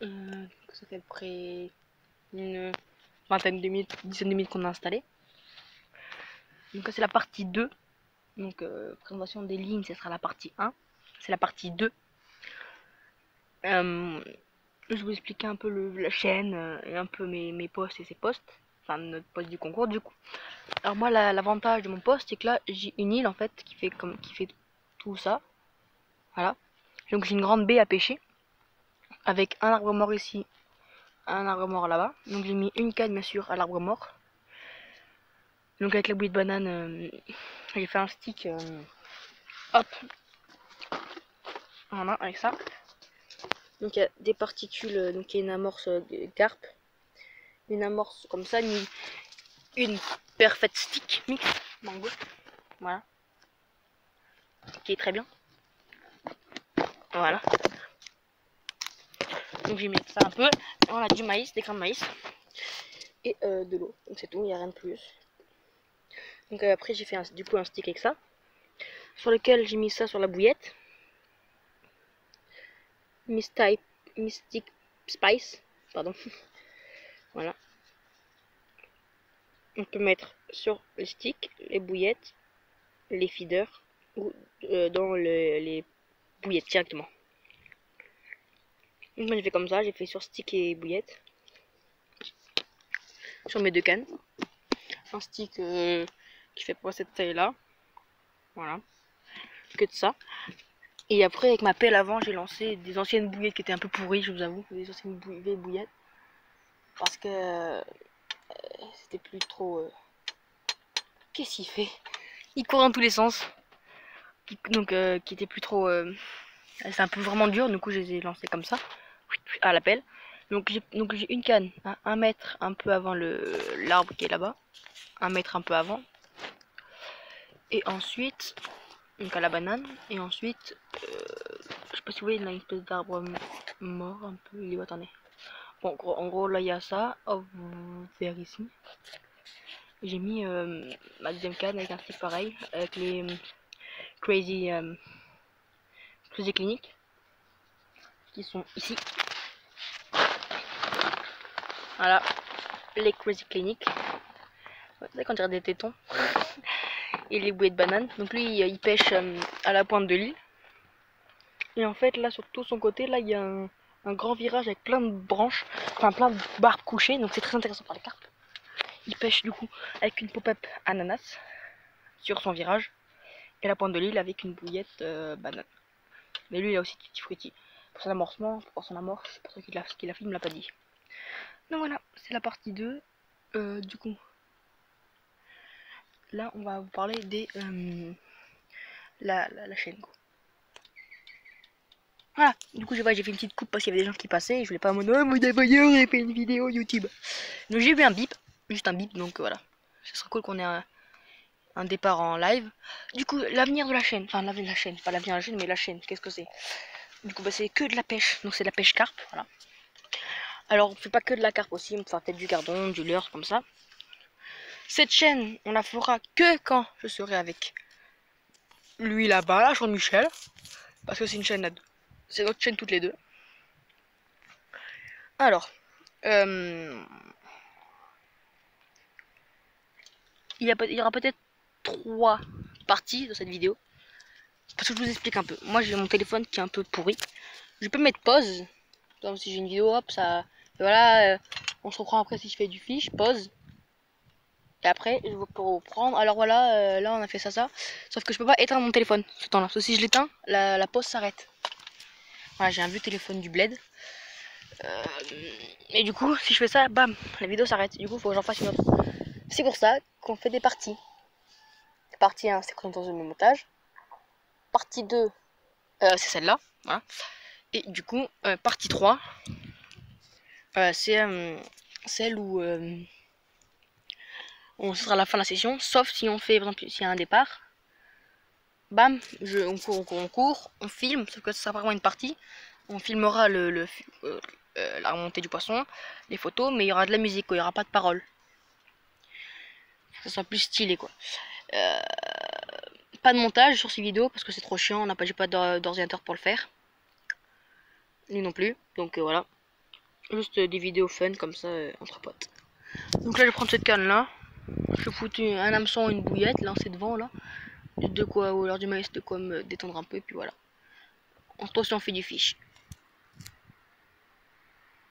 Ça fait à peu près une vingtaine de minutes, dizaine de minutes qu'on a installé. Donc c'est la partie 2. Donc présentation des lignes, ce sera la partie 1. C'est la partie 2. Je vais vous expliquer un peu la chaîne et un peu mes posts et ses posts. Enfin notre post du concours du coup. Alors moi l'avantage de mon post c'est que là j'ai une île en fait qui fait tout ça. Voilà. Donc j'ai une grande baie à pêcher. Avec un arbre mort ici, un arbre mort là-bas. Donc j'ai mis une canne bien sûr à l'arbre mort. Donc avec la bouillie de banane, j'ai fait un stick. Hop. Voilà, avec ça. Donc il y a des particules, donc il y a une amorce carpe, une amorce comme ça, une perfect stick mix mango, voilà, qui est très bien. Voilà. Donc j'ai mis ça un peu. On a du maïs, des grains de maïs et de l'eau. Donc c'est tout, il n'y a rien de plus. Donc après j'ai fait du coup un stick avec ça, sur lequel j'ai mis ça sur la bouillette. Mystic Spice, pardon. Voilà. On peut mettre sur les sticks, les bouillettes, les feeders ou dans les bouillettes directement. Donc moi j'ai fait comme ça, j'ai fait sur stick et bouillette. Sur mes deux cannes. Un stick qui fait pour cette taille là. Voilà. Que de ça. Et après avec ma pelle avant j'ai lancé des anciennes bouillettes qui étaient un peu pourries, je vous avoue. Des anciennes bouillettes. Parce que c'était plus trop... Qu'est-ce qu'il fait? Il court dans tous les sens. Donc qui était plus trop... c'est un peu vraiment dur, du coup je les ai lancés comme ça. À la pelle. Donc j'ai une canne à 1 mètre un peu avant l'arbre qui est là-bas. 1 mètre un peu avant. Et ensuite, donc à la banane. Et ensuite, je sais pas si vous voyez, il y a une espèce d'arbre mort un peu. Il est où, attendez. Bon, en gros là il y a ça. Hop, vers ici. J'ai mis ma deuxième canne avec un stick pareil. Avec les Crazy Clinique. Qui sont ici. Voilà. Les Crazy Clinique. Vous savez quand on dirait des tétons. Et les bouées de banane. Donc lui il pêche à la pointe de l'île. Et en fait là sur tout son côté là il y a un grand virage avec plein de branches, enfin plein de barbes couchées, donc c'est très intéressant pour les carpes. Il pêche du coup avec une pop-up ananas sur son virage et la pointe de l'île avec une bouillette banane. Mais lui il a aussi Tutti Frutti pour son amorcement, pour son amorce, c'est pour ça qu'il a fait, il me l'a pas dit. Donc voilà, c'est la partie 2. Du coup là on va vous parler des la chaîne quoi. Voilà, du coup j'ai fait une petite coupe parce qu'il y avait des gens qui passaient et je voulais pas me dire, oh mon d'ailleurs j'ai fait une vidéo YouTube. Donc j'ai eu un bip, juste un bip, donc voilà. Ce serait cool qu'on ait un départ en live. Du coup l'avenir de la chaîne, enfin l'avenir de la chaîne, pas l'avenir de la chaîne mais la chaîne, qu'est-ce que c'est? Du coup bah, c'est que de la pêche, donc c'est de la pêche carpe, voilà. Alors on fait pas que de la carpe aussi, on peut peut-être du gardon, du leurre, comme ça. Cette chaîne, on la fera que quand je serai avec lui là-bas, là, Jean-Michel, parce que c'est une chaîne à deux. C'est notre chaîne toutes les deux. Alors, il y aura peut-être 3 parties de cette vidéo. Parce que je vous explique un peu. Moi j'ai mon téléphone qui est un peu pourri. Je peux mettre pause. Comme si j'ai une vidéo, hop, ça. Et voilà, on se reprend après si je fais du fiche, pause. Et après, je peux reprendre. Alors voilà, là on a fait ça. Sauf que je peux pas éteindre mon téléphone ce temps-là. Parce que si je l'éteins, la pause s'arrête. Voilà, j'ai un vieux téléphone du bled. Et du coup, si je fais ça, bam, la vidéo s'arrête. Du coup, il faut que j'en fasse une autre. C'est pour ça qu'on fait des parties. Partie 1, c'est quand on le montage. Partie 2, c'est celle-là. Voilà. Et du coup, partie 3, c'est celle où on sera à la fin de la session. Sauf si on fait, par exemple, s'il y a un départ. Bam, on court, on filme, sauf que ça sera vraiment une partie. On filmera la remontée du poisson, les photos, mais il y aura de la musique, quoi, il n'y aura pas de parole. Ça sera plus stylé, quoi. Pas de montage sur ces vidéos parce que c'est trop chiant, j'ai pas d'ordinateur pour le faire. Lui non plus, donc voilà. Juste des vidéos fun comme ça entre potes. Donc là je vais prendre cette canne là. Je vais foutre un hameçon, une bouillette, lancer devant là. De quoi, ou alors du maïs, de quoi me détendre un peu, et puis voilà. Attention, on fait du fish.